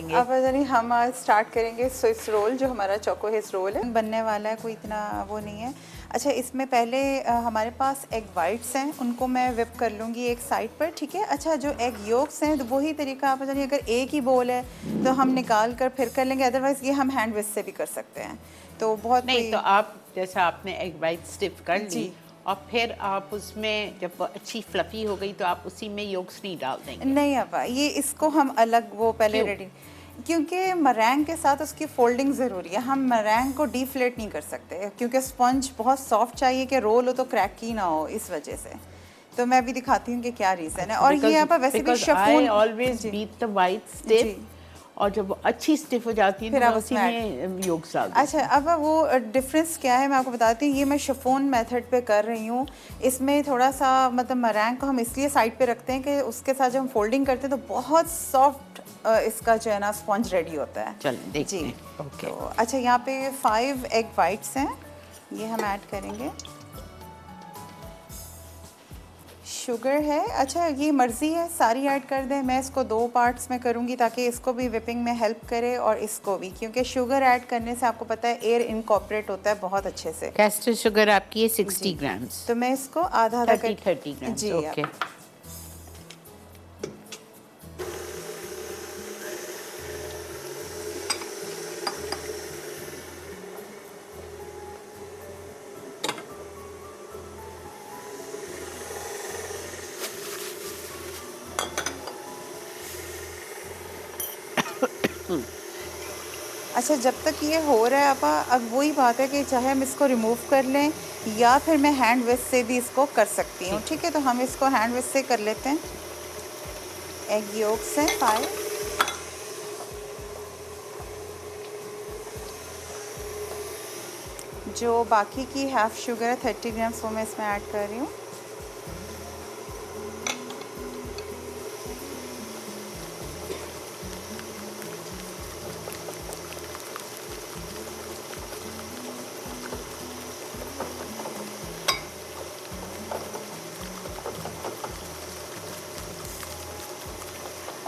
अब जानी हम आज स्टार्ट करेंगे स्विस रोल, जो हमारा चोको हिस रोल है बनने वाला है, कोई इतना वो नहीं है। अच्छा, इसमें पहले हमारे पास एग वाइट्स हैं, उनको मैं विप कर लूँगी एक साइड पर, ठीक है। अच्छा, जो एग योक्स हैं तो वही तरीका आप जानिए, अगर एक ही बोल है तो हम निकाल कर फिर कर लेंगे, अदरवाइज़ ये हम हैंड विस्क से भी कर सकते हैं। तो बहुत नहीं, तो आप जैसा आपने एग वाइट स्टिफ कर ली और फिर आप उसमें जब वो अच्छी फ्लफी हो गई तो आप उसी में योग्स नहीं डाल देंगे? नहीं अपा, ये इसको हम अलग वो पहले रेडी, क्योंकि मरैंग के साथ उसकी फोल्डिंग ज़रूरी है। हम मरैंग को डीफ्लेट नहीं कर सकते क्योंकि स्पंज बहुत सॉफ्ट चाहिए कि रोल हो तो क्रैकी ना हो, इस वजह से। तो मैं अभी दिखाती हूँ कि क्या रीज़न है। और ये आप वैसे भी chiffon always beat the white stiff, और जब वो अच्छी स्टिफ हो जाती है फिर तो आप उसी में योग्स डाल दें। अच्छा, अब वो डिफरेंस क्या है मैं आपको बताती हूँ। ये मैं शिफॉन मेथड पे कर रही हूँ। इसमें थोड़ा सा मतलब मरैंग को हम इसलिए साइड पे रखते हैं कि उसके साथ जब हम फोल्डिंग करते हैं तो बहुत सॉफ्ट इसका जो है ना स्पंज रेडी होता है। चलिए देखते हैं। ओके। तो अच्छा, यहाँ पे 5 एग वाइट्स हैं, ये हम ऐड करेंगे। शुगर है, अच्छा ये मर्ज़ी है, सारी ऐड कर दें। मैं इसको 2 पार्ट्स में करूँगी ताकि इसको भी विपिंग में हेल्प करे और इसको भी, क्योंकि शुगर ऐड करने से आपको पता है एयर इनकॉर्पोरेट होता है बहुत अच्छे से। कैस्टर शुगर आपकी है 60 ग्राम्स। तो मैं इसको आधा 30 ग्राम्स। जी ओके। अच्छा, जब तक ये हो रहा है आपा, अब वही बात है कि चाहे हम इसको रिमूव कर लें या फिर मैं हैंड विस्क से भी इसको कर सकती हूँ, ठीक है। तो हम इसको हैंड विस्क से कर लेते हैं। एग योक्स हैं 5, जो बाकी की हाफ शुगर है 30 ग्राम्स, वो मैं इसमें ऐड कर रही हूँ।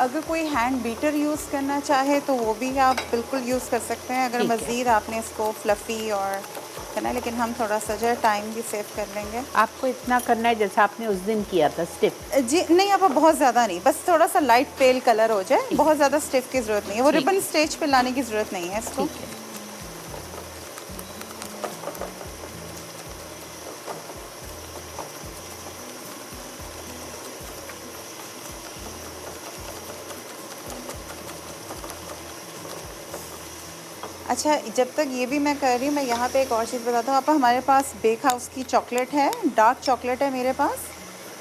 अगर कोई हैंड बीटर यूज़ करना चाहे तो वो भी आप बिल्कुल यूज़ कर सकते हैं, अगर मज़ीद आपने इसको फ्लफ़ी और करना है, लेकिन हम थोड़ा सा जो है टाइम भी सेव कर लेंगे। आपको इतना करना है जैसा आपने उस दिन किया था, स्टिफ? जी नहीं, आप बहुत ज़्यादा नहीं, बस थोड़ा सा लाइट पेल कलर हो जाए, बहुत ज़्यादा स्टिफ की ज़रूरत नहीं है। वो रिबन स्टेज पे लाने की ज़रूरत नहीं है इसको। अच्छा, जब तक ये भी मैं कर रही हूँ, मैं यहाँ पे एक और चीज़ बताता हूँ आपको। हमारे पास बेक हाउस की चॉकलेट है, डार्क चॉकलेट है मेरे पास,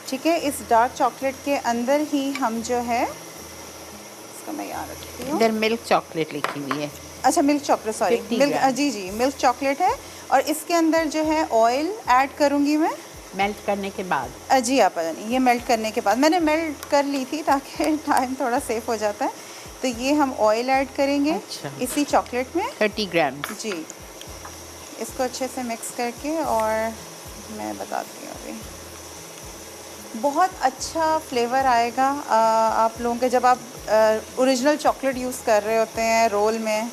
ठीक है। इस डार्क चॉकलेट के अंदर ही हम जो है, इसको मैं यहाँ रखती हूँ, इधर मिल्क चॉकलेट लिखी हुई है। अच्छा, मिल्क चॉकलेट, सॉरी मिल्क, जी मिल्क चॉकलेट है। और इसके अंदर जो है ऑयल ऐड करूँगी मैं मेल्ट करने के बाद। जी आप ये मेल्ट करने के बाद, मैंने मेल्ट कर ली थी ताकि टाइम थोड़ा सेफ हो जाता है। तो ये हम ऑयल ऐड करेंगे इसी चॉकलेट में 30 ग्राम जी। इसको अच्छे से मिक्स करके, और मैं बताती हूँ अभी, बहुत अच्छा फ्लेवर आएगा आप लोगों के जब आप ओरिजिनल चॉकलेट यूज़ कर रहे होते हैं रोल में।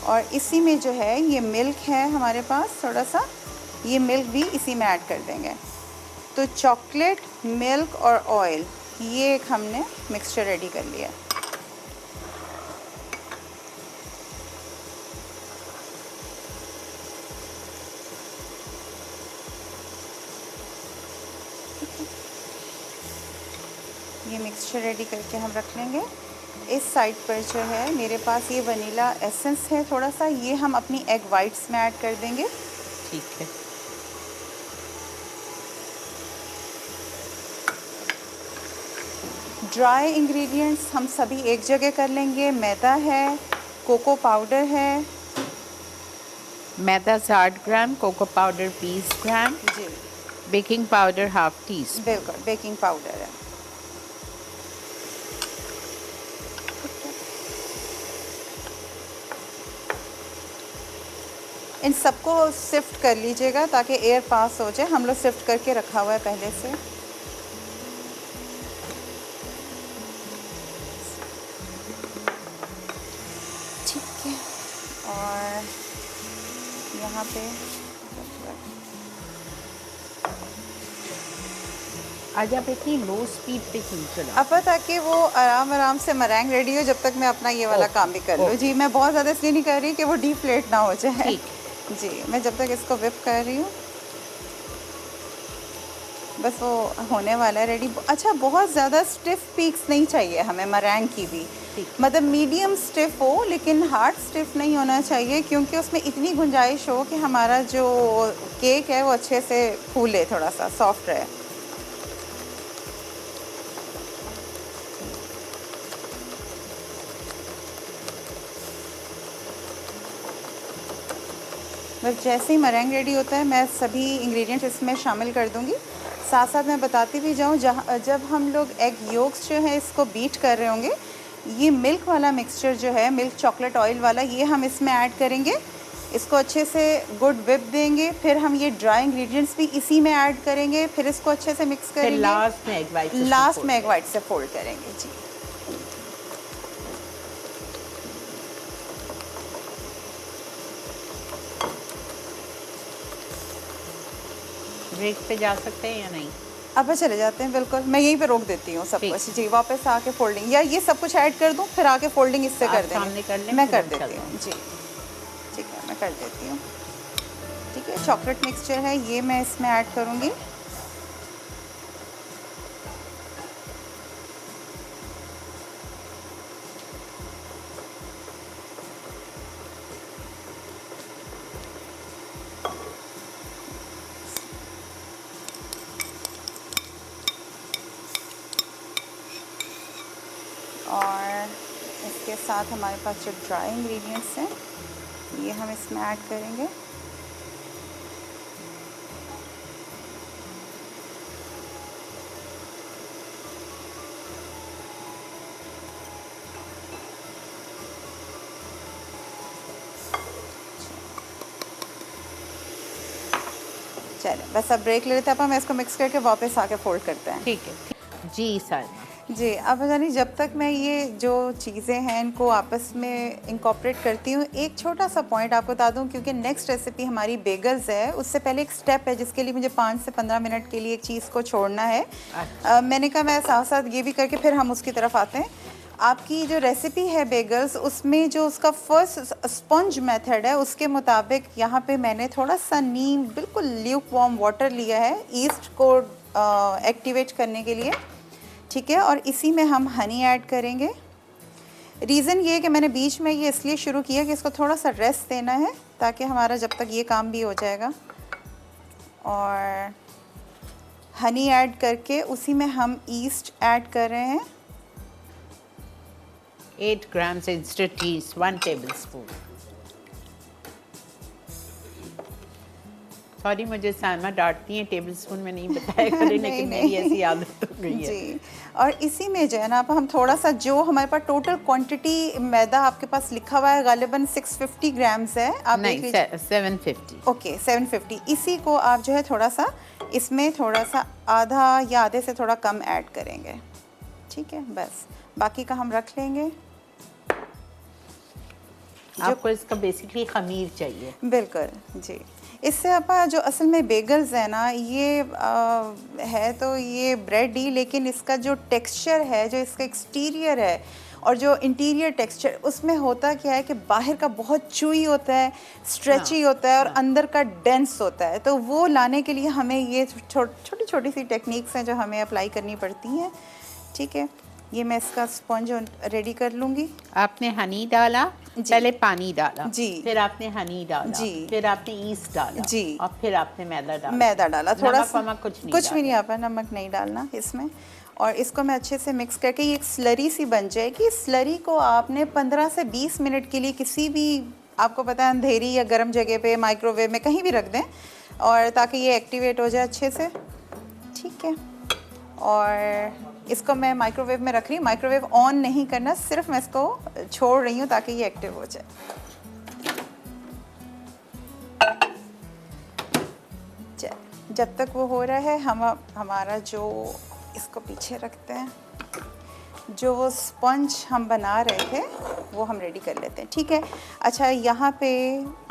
और इसी में जो है ये मिल्क है हमारे पास थोड़ा सा, ये मिल्क भी इसी में ऐड कर देंगे। तो चॉकलेट, मिल्क और ऑयल, ये एक हमने मिक्सचर रेडी कर लिया। ये मिक्सचर रेडी करके हम रख लेंगे। इस साइड पर जो है मेरे पास ये वनीला एसेंस है थोड़ा सा, ये हम अपनी एग वाइट्स में ऐड कर देंगे। ठीक है। ड्राई इंग्रेडिएंट्स हम सभी एक जगह कर लेंगे। मैदा है, कोको पाउडर है, मैदा 60 ग्राम, कोको पाउडर 20 ग्राम जी, baking powder half teaspoon. बिल्कुल बेकिंग पाउडर है। इन सबको सिफ्ट कर लीजिएगा ताकि एयर पास हो जाए। हम लोग सिफ्ट करके रखा हुआ है पहले से। ठीक है, और यहाँ पे आज आप इतनी लो स्पीड पे क्यों चला? अब ताकि वो आराम से मरैंग रेडी हो, जब तक मैं अपना ये वाला काम भी कर लूँ। जी, मैं बहुत ज़्यादा इसलिए नहीं कर रही कि वो डीफ्लेट ना हो जाए। ठीक। जी, मैं जब तक इसको whip कर रही हूँ, बस वो होने वाला है रेडी। अच्छा, बहुत ज़्यादा स्टिफ पीक्स नहीं चाहिए हमें मरैंग की भी, मतलब मीडियम स्टिफ हो, लेकिन हार्ड स्टिफ नहीं होना चाहिए, क्योंकि उसमें इतनी गुंजाइश हो कि हमारा जो केक है वो अच्छे से फूले, थोड़ा सा सॉफ्ट रहे। बस जैसे ही मरैंग रेडी होता है मैं सभी इंग्रेडिएंट्स इसमें शामिल कर दूंगी। साथ साथ मैं बताती भी जाऊँ, जब हम लोग एग योक्स जो है इसको बीट कर रहे होंगे, ये मिल्क वाला मिक्सचर जो है, मिल्क चॉकलेट ऑयल वाला, ये हम इसमें ऐड करेंगे। इसको अच्छे से गुड विप देंगे, फिर हम ये ड्राई इंग्रेडिएंट्स भी इसी में ऐड करेंगे, फिर इसको अच्छे से मिक्स करेंगे। लास्ट में एग वाइट से फोल्ड करेंगे। जी, ब्रेक पे जा सकते हैं या नहीं? अब चले जाते हैं, बिल्कुल। मैं यहीं पे रोक देती हूँ सब कुछ। जी, वापस आके फोल्डिंग, या ये सब कुछ ऐड कर दूँ, फिर आके फोल्डिंग इससे कर देंगे। मैं कर देती हूँ। जी, ठीक है, मैं कर देती हूँ। ठीक है, चॉकलेट मिक्सचर है, ये मैं इसमें ऐड करूँगी। और इसके साथ हमारे पास जो ड्राई इंग्रेडिएंट्स हैं, ये हम इसमें ऐड करेंगे। चलो, बस अब ब्रेक ले लेते हैं, अब हम इसको मिक्स करके वापस आके फोल्ड करते हैं। ठीक है। जी साइमा जी, अब जानी, जब तक मैं ये जो चीज़ें हैं इनको आपस में इंकॉर्पोरेट करती हूँ, एक छोटा सा पॉइंट आपको बता दूँ, क्योंकि नेक्स्ट रेसिपी हमारी बेगल्स है, उससे पहले एक स्टेप है जिसके लिए मुझे 5 से 15 मिनट के लिए एक चीज़ को छोड़ना है। मैंने कहा मैं साथ साथ ये भी करके फिर हम उसकी तरफ आते हैं। आपकी जो रेसिपी है बेगल्स, उसमें जो उसका फर्स्ट स्पंज मेथड है, उसके मुताबिक यहाँ पे मैंने थोड़ा सा नीम, बिल्कुल ल्यूक वार्म वाटर लिया है ईस्ट को एक्टिवेट करने के लिए। ठीक है, और इसी में हम हनी ऐड करेंगे। रीज़न ये है कि मैंने बीच में ये इसलिए शुरू किया कि इसको थोड़ा सा रेस्ट देना है, ताकि हमारा जब तक ये काम भी हो जाएगा। और हनी ऐड करके उसी में हम ईस्ट ऐड कर रहे हैं। 8 grams instant yeast, 1 tablespoon. Sorry, मुझे साइमा डांटती है, टेबल स्पून में नहीं बताया करें, लेकिन मेरी ऐसी आदत हो गई है। जी, और इसी में जो है ना, अब हम थोड़ा सा, जो हमारे पास टोटल क्वांटिटी मैदा आपके पास लिखा हुआ है गालिबन 650 ग्राम्स है। आप नहीं, 750। ओके, 750। इसी को आप जो है थोड़ा सा इसमें थोड़ा सा आधा या आधे से थोड़ा कम ऐड करेंगे। ठीक है, बस बाकी का हम रख लेंगे। आपको इसका बेसिकली खमीर चाहिए। बिल्कुल जी। इससे आपका जो असल में बेगल्स है ना, ये है तो ये ब्रेड ही, लेकिन इसका जो टेक्सचर है, जो इसका एक्सटीरियर है और जो इंटीरियर टेक्सचर, उसमें होता क्या है कि बाहर का बहुत चूई होता है, स्ट्रेची होता है, और अंदर का डेंस होता है। तो वो लाने के लिए हमें ये छोटी छोटी सी टेक्निक्स हैं जो हमें अप्लाई करनी पड़ती हैं। ठीक है, ये मैं इसका स्पंज रेडी कर लूँगी। आपने हनी डाला, पहले पानी डाला जी, फिर आपने हनी डाला जी, फिर आपने ईस्ट डाला जी, और फिर आपने मैदा डाला। थोड़ा सा कुछ भी नहीं आपा, नमक नहीं डालना इसमें। और इसको मैं अच्छे से मिक्स करके ये एक स्लरी सी बन जाएगी। स्लरी को आपने 15 से 20 मिनट के लिए किसी भी, आपको पता है, अंधेरी या गर्म जगह पे, माइक्रोवेव में कहीं भी रख दें, और ताकि ये एक्टिवेट हो जाए अच्छे से। ठीक है, और इसको मैं माइक्रोवेव में रख रही हूँ। माइक्रोवेव ऑन नहीं करना, सिर्फ मैं इसको छोड़ रही हूँ ताकि ये एक्टिव हो जाए। जब तक वो हो रहा है, हम हमारा जो, इसको पीछे रखते हैं। जो वो स्पंज हम बना रहे थे वो हम रेडी कर लेते हैं, ठीक है। अच्छा, यहाँ पे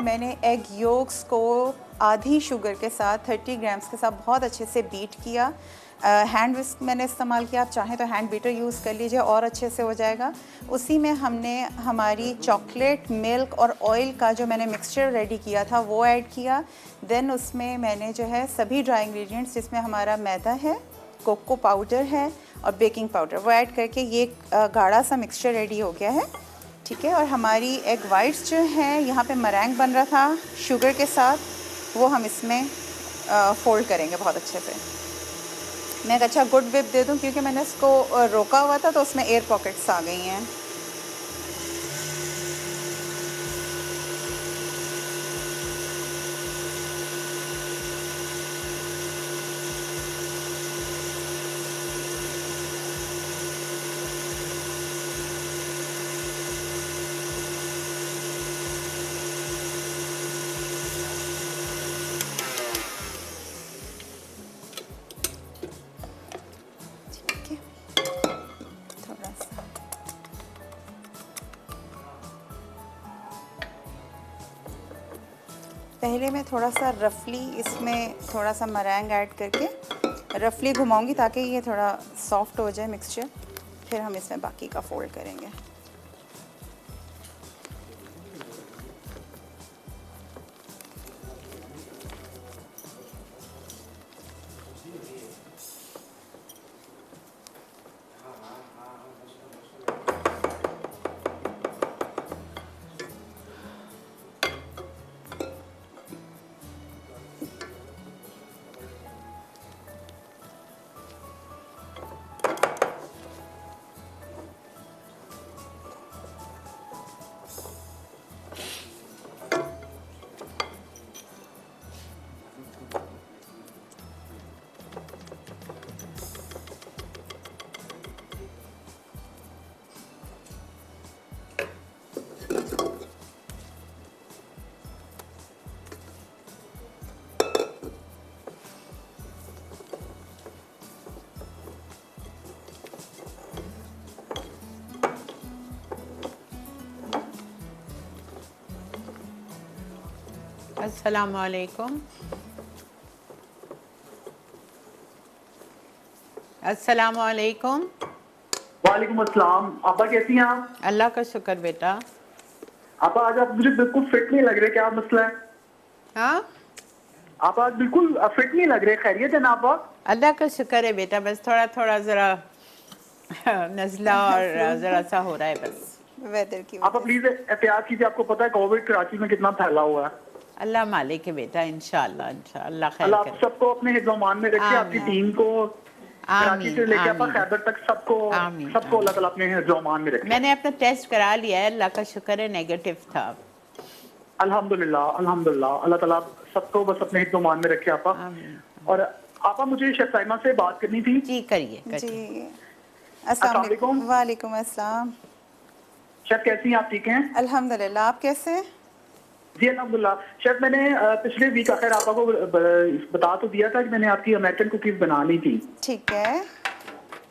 मैंने एग योक्स को आधी शुगर के साथ 30 ग्राम्स के साथ बहुत अच्छे से बीट किया। हैंड विस्क मैंने इस्तेमाल किया, आप चाहें तो हैंड बीटर यूज़ कर लीजिए और अच्छे से हो जाएगा। उसी में हमने हमारी चॉकलेट, मिल्क और ऑयल का जो मैंने मिक्सचर रेडी किया था वो ऐड किया। देन उसमें मैंने जो है सभी ड्राई इंग्रेडिएंट्स, जिसमें हमारा मैदा है, कोको पाउडर है और बेकिंग पाउडर, वो ऐड करके ये गाढ़ा सा मिक्सचर रेडी हो गया है, ठीक है। और हमारी एग वाइट्स जो हैं, यहाँ पे मरैंग बन रहा था शुगर के साथ, वो हम इसमें फोल्ड करेंगे बहुत अच्छे से। मैं एक अच्छा गुड विप दे दूँ, क्योंकि मैंने इसको रोका हुआ था तो उसमें एयर पॉकेट्स आ गई हैं। पहले मैं थोड़ा सा रफली इसमें थोड़ा सा मरैंग ऐड करके रफली घुमाऊंगी ताकि ये थोड़ा सॉफ्ट हो जाए मिक्सचर, फिर हम इसमें बाकी का फोल्ड करेंगे। अस्सलाम वालेकुम। अस्सलाम वालेकुम। वालेकुम अस्सलाम। आपा कैसी हैं आप? अल्लाह का शुक्र बेटा। आपा आज आप मुझे बिल्कुल फिट नहीं लग रहे, क्या मसला है? हाँ, आप आज बिल्कुल फिट नहीं लग रहे, खैरियत है ना आपा? अल्लाह का शुक्र है बेटा, बस थोड़ा थोड़ा ज़रा नज़ला और ज़रा सा हो रहा है बस वेदर की आपा वजह प्लीज एहतियात कीजिए, आपको पता है कोविड कराची में कितना फैला हुआ है। अल्लाह मालिक है बेटा, इंशाअल्लाह इंशाअल्लाह खैर अल्लाह आप करे। सबको अपने हिफ्ज़-ओ-मान में रखे, आपकी आमीन। टीम को, कराची से लेके आपा आमीन। खैबर तक सबको आमीन, सबको अल्लाह ताला अपने हिफ्ज़-ओ-मान में रखे। मैंने अपना टेस्ट करा लिया है, अल्लाह का शुक्र है नेगेटिव था। अल्हम्दुलिल्लाह अल्हम्दुलिल्लाह, अल्लाह ताला सबको बस अपने हिफ्ज़-ओ-मान में रखे आपा। आमीन। और आपा मुझे शेफ साइमा से बात करनी थी। जी करिए जी। करिए। अस्सलाम वालेकुम। वालेकुम। वालेकुम अस्सलाम। शेफ कैसी हैं आप, ठीक हैं? अल्हम्दुलिल्लाह, आप कैसे हैं? जी अल्हम्दुलिल्लाह। शेफ मैंने पिछले वीक आखिर आपा को बता तो दिया था कि मैंने आपकी अमेरिकन कुकीज बना ली थी। ठीक है।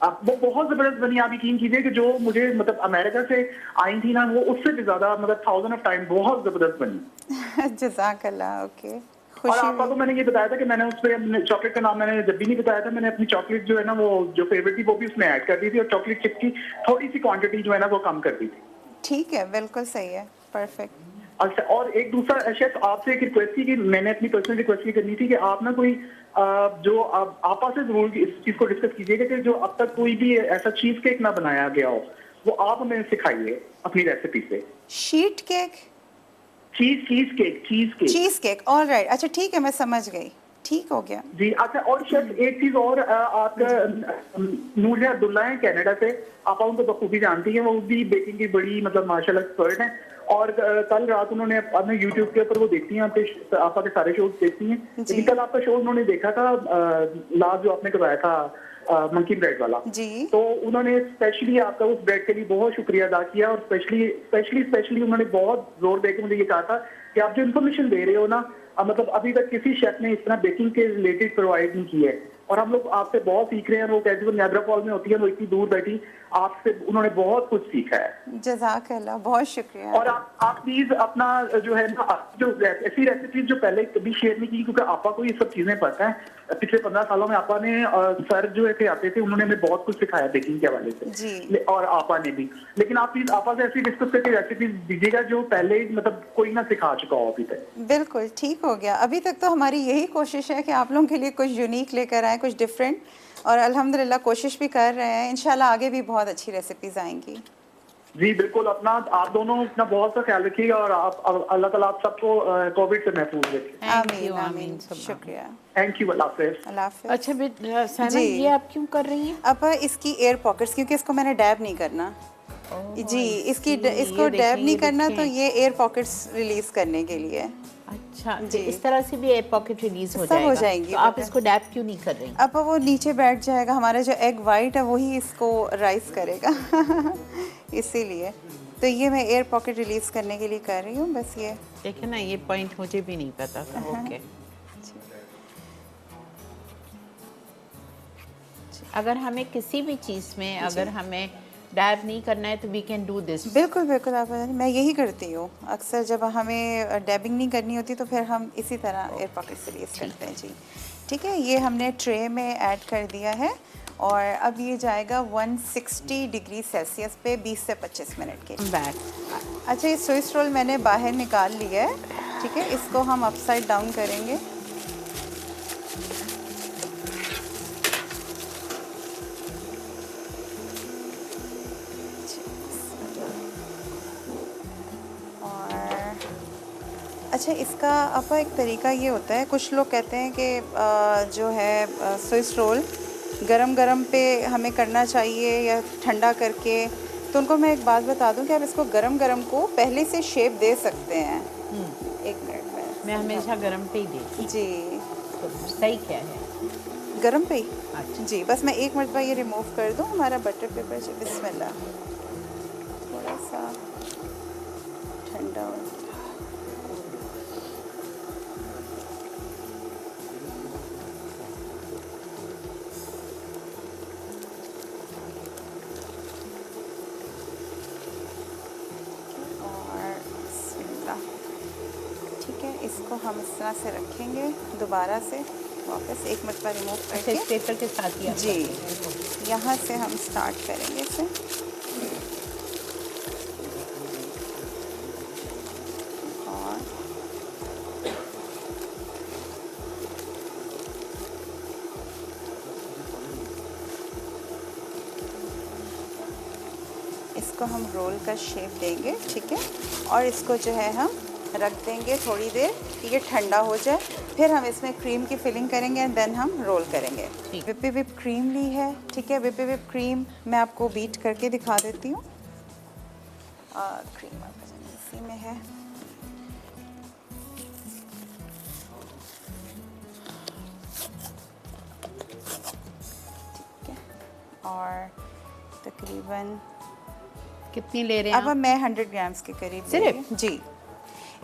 अब वो बहुत जबरदस्त बनी। आप यकीन कीजिए कि जो मुझे मतलब अमेरिका से आई थी ना, वो उससे भी ज्यादा मतलब 1000 ऑफ टाइम बहुत जबरदस्त बनी। जज़ाकल्लाह। ओके, और खुशी आपा को हुई। मैंने ये बताया था कि मैंने उसमें चॉकलेट का नाम मैंने जब भी नहीं बताया था, मैंने अपनी चॉकलेट जो है ना वो जो फेवरेट थी वो भी उसमें ऐड कर दी थी, और चॉकलेट चिप की थोड़ी सी क्वांटिटी जो है ना वो कम कर दी थी। ठीक है, बिल्कुल सही है, परफेक्ट। अच्छा, और एक दूसरा शेफ आपसे एक रिक्वेस्ट थी कि मैंने अपनी पर्सनल रिक्वेस्ट ये करनी थी कि आप ना कोई जो आपा से जरूर इस चीज को डिस्कस कीजिएगा कि जो अब तक कोई भी ऐसा चीज केक ना बनाया गया हो, वो आप हमें सिखाइए अपनी रेसिपी से। Sheet cake, cheese cake. Cheese cake, all right. अच्छा ठीक है, मैं समझ गई, ठीक हो गया। जी अच्छा, और शेफ एक चीज और, आपका नूर अब्दुल्ला है कनाडा से, आप उनको बखूबी जानती हैं, वो भी बेकिंग की बड़ी मतलब माशाल्लाह एक्सपर्ट हैं। और कल रात उन्होंने अपने यूट्यूब के ऊपर वो देखती हैं, आपका के सारे शोज देखती हैं, लेकिन कल आपका शो उन्होंने देखा था लास्ट जो आपने करवाया था मंकी ब्रेड वाला जी। तो उन्होंने स्पेशली आपका उस ब्रेड के लिए बहुत शुक्रिया अदा किया, और स्पेशली उन्होंने बहुत जोर देकर मुझे ये कहा था कि आप जो इन्फॉर्मेशन दे रहे हो ना, मतलब अभी तक किसी शेफ ने इस तरह बेकिंग के रिलेटेड प्रोवाइड नहीं की है, और हम लोग आपसे बहुत सीख रहे हैं। वो कैसे वो नियाग्रा फॉल में होती है, वो इतनी दूर बैठी, आपसे उन्होंने बहुत कुछ सीखा है। जज़ाकल्लाह, बहुत शुक्रिया। और आप प्लीज अपना जो है ना, जो ऐसी रेसिपीज जो पहले कभी शेयर नहीं की, क्योंकि आपा को ये सब चीजें पता है। पिछले 15 सालों में आपा ने सर जो है आते थे, उन्होंने हमें बहुत कुछ सिखाया बेकिंग के हवाले से जी। और आपा ने भी। लेकिन आप प्लीज आपा से ऐसी डिस्कस करके रेसिपीज दीजिएगा जो पहले मतलब कोई ना सिखा चुका हो अभी तक। बिल्कुल ठीक हो गया। अभी तक तो हमारी यही कोशिश है कि आप लोगों के लिए कुछ यूनिक लेकर आएँ, कुछ डिफरेंट, और अल्हम्दुलिल्लाह कोशिश भी कर रहे हैं। इंशाल्लाह आगे भी बहुत अच्छी रेसिपीज़ आएंगी। जी बिल्कुल, अपना आप दोनों अपना बहुत सा ख्याल रखिएगा, और आप अल्लाह ताला आप सबको कोविड से महफूज रखें। आमीन आमीन, शुक्रिया। थैंक यू, अल्लाह हाफिज़। अल्लाह हाफ़िज़। अच्छा साइमा, जी। ये आप क्यों कर रही हैं? अब इसकी एयर पॉकेट्स, क्योंकि इसको मैंने डैब नहीं करना जी, इसकी इसको डैब नहीं करना, तो ये एयर पॉकेट्स रिलीज करने के लिए। अच्छा, जी। तो इस तरह से भी एयर पॉकेट रिलीज हो सब जाएगा। हो जाएंगी, तो आप बेटा। इसको डैप क्यों नहीं कर रही? अब वो नीचे बैठ जाएगा, हमारा जो एग वाइट है वही इसको राइस करेगा इसीलिए तो ये मैं एयर पॉकेट रिलीज करने के लिए कर रही हूँ बस। ये देखिए ना, ये पॉइंट मुझे भी नहीं पता था। ओके, अगर हमें किसी भी चीज़ में अगर हमें डैब नहीं करना है तो वी कैन डू दिस। बिल्कुल बिल्कुल, आप मैं यही करती हूँ अक्सर। जब हमें डैबिंग नहीं करनी होती तो फिर हम इसी तरह एयर पॉकेट रिलीज करते हैं। जी ठीक है, ये हमने ट्रे में ऐड कर दिया है, और अब ये जाएगा 160 डिग्री सेल्सियस पे 20 से 25 मिनट के लिए। बैक। अच्छा, ये स्विस रोल मैंने बाहर निकाल लिया है, ठीक है। इसको हम अपसाइड डाउन करेंगे। और अच्छा, इसका आपका एक तरीका ये होता है, कुछ लोग कहते हैं कि जो है स्विस रोल गरम गरम पे हमें करना चाहिए या ठंडा करके। तो उनको मैं एक बात बता दूं कि आप इसको गरम गरम को पहले से शेप दे सकते हैं। एक मिनट में मैं हमेशा गरम पे ही देती जी, तो सही क्या है? गरम पे ही। अच्छा। जी, बस मैं एक मरतबा ये रिमूव कर दूं हमारा बटर पेपर। जी बिस्मिल्लाह, थोड़ा सा ठंडा हो। ठीक है, इसको हम इस तरह से रखेंगे, दोबारा से वापस एक मरतबा रिमूव करके। इस पेपर के साथ ही आप जी, करते हैं। यहाँ से हम स्टार्ट करेंगे इसे। और इसको हम रोल का शेप देंगे, ठीक है। और इसको जो है हम रख देंगे थोड़ी देर कि ये ठंडा हो जाए, फिर हम इसमें क्रीम की फिलिंग करेंगे एंड देन हम रोल करेंगे। विपी विप क्रीम ली है, ठीक है। विपी विप क्रीम मैं आपको बीट करके दिखा देती हूँ। क्रीम इसी में है। ठीक है, और तकरीबन कितनी ले रहे हैं अब आप? मैं 100 ग्राम्स के करीब सिर्फ? ले रही हूँ। जी,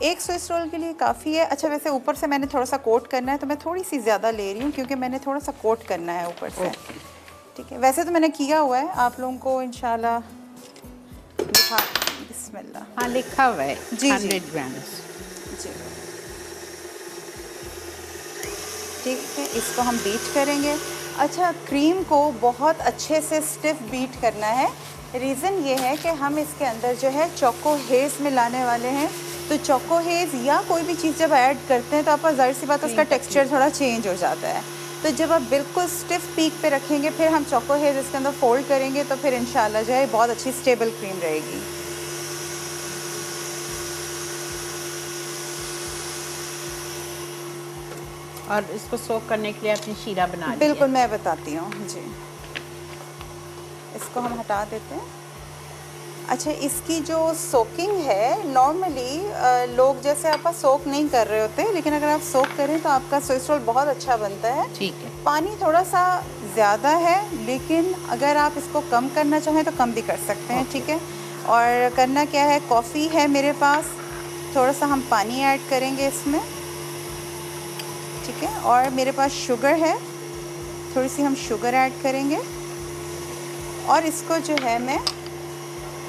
एक स्विस रोल के लिए काफ़ी है। अच्छा, वैसे ऊपर से मैंने थोड़ा सा कोट करना है तो मैं थोड़ी सी ज़्यादा ले रही हूँ, क्योंकि मैंने थोड़ा सा कोट करना है ऊपर से। ठीक है, वैसे तो मैंने किया हुआ है, आप लोगों को इंशाल्लाह दिखा। बिस्मिल्लाह। हाँ, लिखा हुआ है जी, 100 ग्राम्स। जी ठीक है, इसको हम बीट करेंगे। अच्छा, क्रीम को बहुत अच्छे से स्टिफ बीट करना है। रीज़न ये है कि हम इसके अंदर जो है चोको हेज़ मिलाने वाले हैं। तो चोको हेज़ या कोई भी चीज़ जब ऐड करते हैं तो आपका ज़ाहिर सी बात उसका टेक्सचर थोड़ा चेंज हो जाता है। तो जब आप बिल्कुल स्टिफ पीक पे रखेंगे, फिर हम चोको हेज़ इसके अंदर फोल्ड करेंगे, तो फिर इंशाल्लाह जो है बहुत अच्छी स्टेबल क्रीम रहेगी। और इसको सोक करने के लिए आपने शीरा बना लिया? बिल्कुल, मैं बताती हूँ जी। इसको हम हटा देते हैं। अच्छा, इसकी जो सोकिंग है, नॉर्मली लोग जैसे आपका सोक नहीं कर रहे होते, लेकिन अगर आप सोक करें तो आपका स्विस रोल बहुत अच्छा बनता है। ठीक है। पानी थोड़ा सा ज़्यादा है, लेकिन अगर आप इसको कम करना चाहें तो कम भी कर सकते हैं, ठीक है। और करना क्या है, कॉफ़ी है मेरे पास, थोड़ा सा हम पानी ऐड करेंगे इसमें, ठीक है। और मेरे पास शुगर है, थोड़ी सी हम शुगर ऐड करेंगे और इसको जो है मैं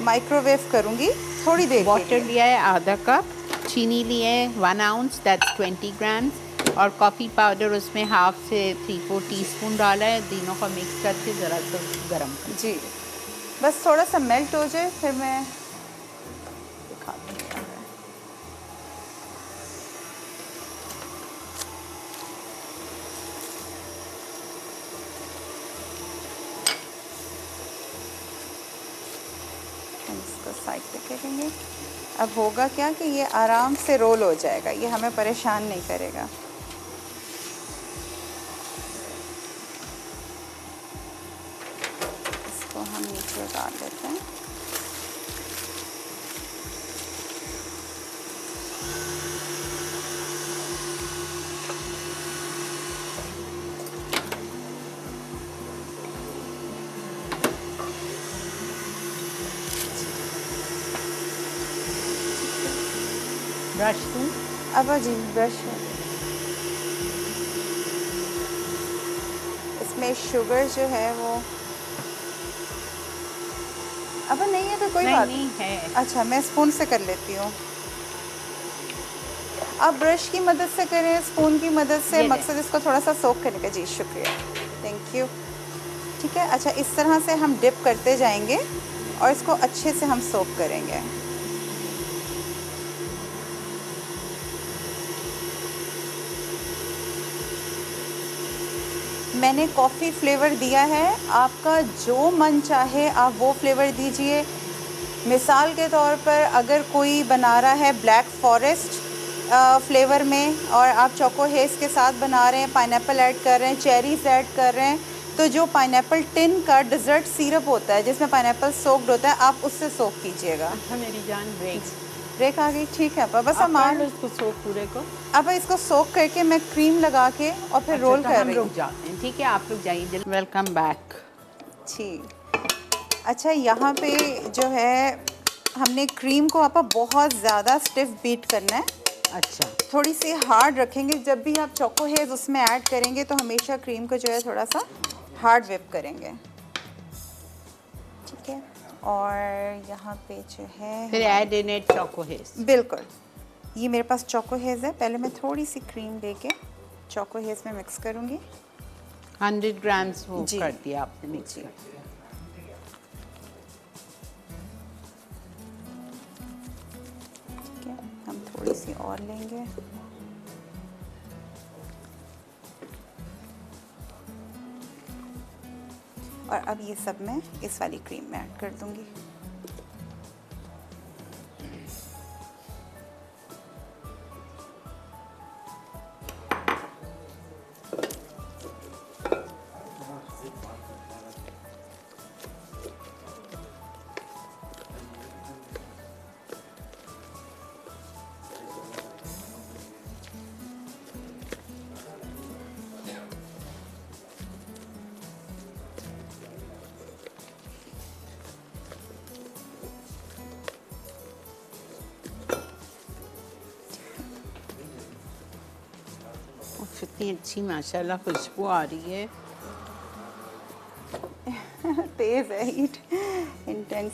माइक्रोवेव करूँगी थोड़ी देर के वाटर लिए। लिया है आधा कप, चीनी लिए है 1 आउंस, दैट्स 20 ग्राम्स, और कॉफ़ी पाउडर उसमें हाफ से 3-4 टीस्पून डाला है। तीनों को मिक्स करके ज़रा सा गर्म कर। जी, बस थोड़ा सा मेल्ट हो जाए फिर मैं दिखाती हूँ। हम इसको साइड पे करेंगे। अब होगा क्या कि ये आराम से रोल हो जाएगा, ये हमें परेशान नहीं करेगा। इसको हम नीचे डाल देते हैं। ब्रश दूँ? अब जी ब्रश इसमें शुगर जो है वो अब नहीं है तो कोई बात नहीं है। अच्छा, मैं स्पून से कर लेती हूँ। आप ब्रश की मदद से करें, स्पून की मदद से, मकसद इसको थोड़ा सा सोक करने का। जी शुक्रिया, थैंक यू। ठीक है, अच्छा इस तरह से हम डिप करते जाएंगे और इसको अच्छे से हम सोक करेंगे। मैंने कॉफ़ी फ्लेवर दिया है, आपका जो मन चाहे आप वो फ्लेवर दीजिए। मिसाल के तौर पर अगर कोई बना रहा है ब्लैक फॉरेस्ट फ्लेवर में और आप चोको हेज़ के साथ बना रहे हैं, पाइनएप्पल ऐड कर रहे हैं, चेरीज़ ऐड कर रहे हैं, तो जो पाइनएप्पल टिन का डिज़र्ट सिरप होता है जिसमें पाइनएप्पल सोक्ड होता है, आप उससे सोक कीजिएगा। अच्छा मेरी जान, ब्रेक आ गई, ठीक है बस हम इसको सोक पूरे को। अब इसको सोक करके मैं क्रीम लगा के और फिर रोल कर रही हूँ। रुक जाते हैं, ठीक है आप लोग जाइए। Welcome back. ठीक, अच्छा यहाँ पे जो है हमने क्रीम को आपा बहुत ज़्यादा स्टिफ बीट करना है। अच्छा, थोड़ी सी हार्ड रखेंगे। जब भी आप चोको हेज़ उसमें ऐड करेंगे तो हमेशा क्रीम को जो है थोड़ा सा हार्ड व्हिप करेंगे, ठीक है। और यहाँ पे जो है फिर add in it choco haze. बिल्कुल, ये मेरे पास चोको हेज़ है। पहले मैं थोड़ी सी क्रीम लेके चोको हेज़ में मिक्स करूँगी। 100 ग्राम्स वो जी। कर दिया आपने मिक्स कर। ठीक है, हम थोड़ी सी और लेंगे। और अब ये सब मैं इस वाली क्रीम में ऐड कर दूंगी। इतनी अच्छी माशाल्लाह खुशबू आ रही है। तेज़ है हीट, इंटेंस।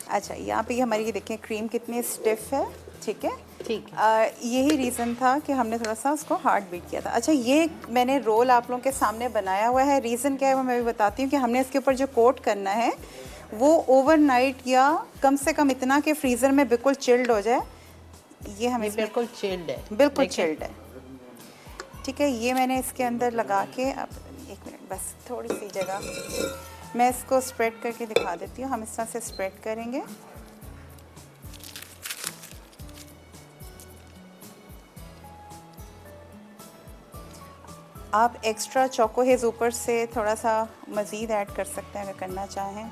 अच्छा यहाँ पे हमारी ये देखें क्रीम कितनी स्टिफ है, ठीक है। ठीक है। यही रीज़न था कि हमने थोड़ा सा उसको हार्ड बीट किया था। अच्छा ये मैंने रोल आप लोगों के सामने बनाया हुआ है। रीज़न क्या है वो मैं भी बताती हूँ कि हमने इसके ऊपर जो कोट करना है वो ओवरनाइट या कम से कम इतना कि फ्रीज़र में बिल्कुल चिल्ड हो जाए। ये हमें बिल्कुल चिल्ड है, बिल्कुल चिल्ड है, ठीक है। ये मैंने इसके अंदर लगा के, अब एक मिनट बस थोड़ी सी जगह मैं इसको स्प्रेड करके दिखा देती हूँ। हम इस तरह से स्प्रेड करेंगे। आप एक्स्ट्रा चोको हेज़ ऊपर से थोड़ा सा मज़ीद ऐड कर सकते हैं अगर करना चाहें।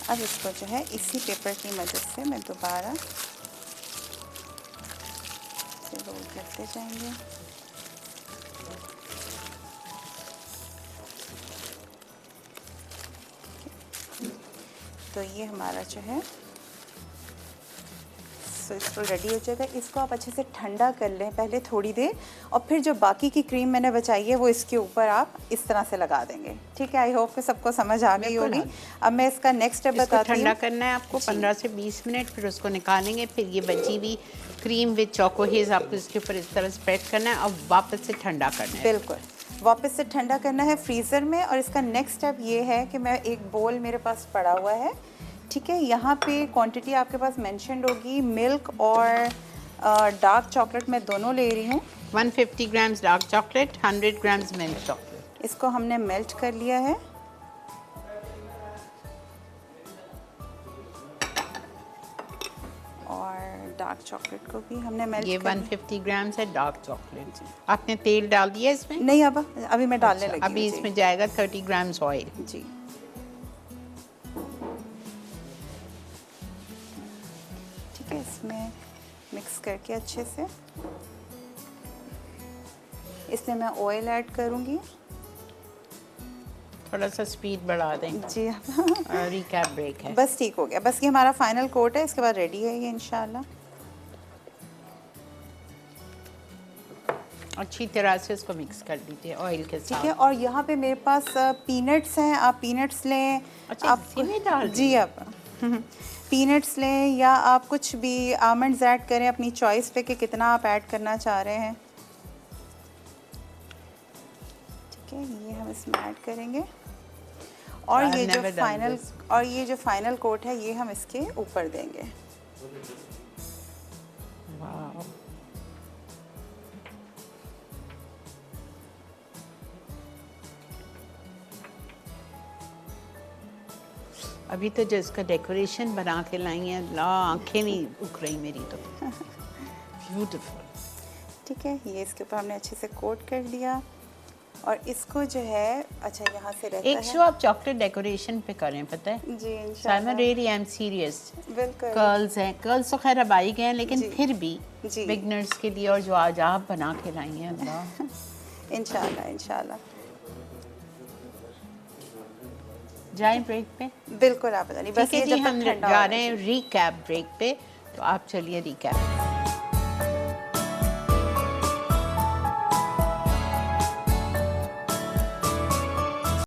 अब इसको जो है इसी पेपर की मदद से मैं दोबारा इसे रोल करते जाएंगे। तो ये हमारा जो है इसको रेडी हो जाएगा। इसको आप अच्छे से ठंडा कर लें पहले थोड़ी देर, और फिर जो बाकी की क्रीम मैंने बचाई है वो इसके ऊपर आप इस तरह से लगा देंगे। ठीक है, आई होप कि सबको समझ आ गई होगी। अब मैं इसका नेक्स्ट स्टेप बताती हूँ। ठंडा करना है आपको 15 से 20 मिनट, फिर उसको निकालेंगे। फिर ये बची हुई क्रीम विद चोको हेज़ आपको इसके ऊपर इस तरह स्प्रेड करना है और वापस से ठंडा करना है। बिल्कुल, वापस से ठंडा करना है फ्रीज़र में। और इसका नेक्स्ट स्टेप ये है कि मैं एक बोल मेरे पास पड़ा हुआ है, ठीक है, यहाँ पे क्वांटिटी आपके पास मेंशन्ड होगी। मिल्क और डार्क चॉकलेट मैं दोनों ले रही हूँ। 150 grams dark chocolate, 100 grams milk chocolate. इसको हमने मेल्ट कर लिया है। और डार्क चॉकलेट को भी हमने मेल्ट ये कर 150 ग्राम्स है डार्क चॉकलेट। आपने तेल डाल दिया इसमें? नहीं, अभी मैं डालने लगी हूँ। अभी इसमें जाएगा 30 ग्राम्स ऑयल जी। ठीक है, इसमें मिक्स करके अच्छे से इसमें मैं ऑयल ऐड करूँगी। थोड़ा सा स्पीड बढ़ा दें। जी रिकैप ब्रेक है। बस ठीक हो गया, बस ये हमारा फाइनल कोट है। इसके बाद रेडी है ये इंशाल्लाह। अच्छी तरह से इसको मिक्स कर दीजिए ऑयल के साथ। ठीक है, और यहाँ पे मेरे पास पीनट्स हैं, आप पीनट्स लें। अच्छा, आप इसी में डाल जी, आप पीनट्स लें या आप कुछ भी आमंड्स ऐड करें अपनी चॉइस पे कि कितना आप ऐड करना चाह रहे हैं। ठीक है, ये हम इसमें ऐड करेंगे। और ये जो फाइनल कोट है ये हम इसके ऊपर देंगे। वाह, अभी तो जो इसका डेकोरेशन बना के लाई है, ला आंखें नहीं रुक रही मेरी तो। ब्यूटीफुल। ठीक है, ये इसके ऊपर हमने अच्छे से कोट कर दिया। और इसको जो है, अच्छा यहाँ से रहता एक शो आप चॉकलेट डेकोरेशन पे करें, पता है? जी इंशाल्लाह। Really I am serious. बिल्कुल। कर्ल्स हैं, कर्ल्स तो खैर अब आई गए हैं, लेकिन जी। फिर भी जी। बिगनर्स के लिए, और जो आज आप बना के लाई हैं, अल्लाह। इंशाल्लाह इंशाल्लाह। जाएं ब्रेक पे? बिल्कुल, आप बताइए। बस ठीक है ये जी, जब तक हम ठंडा जा होगा। रहे हैं रिकैप ब्रेक पे, तो आप चलिए रिकैप।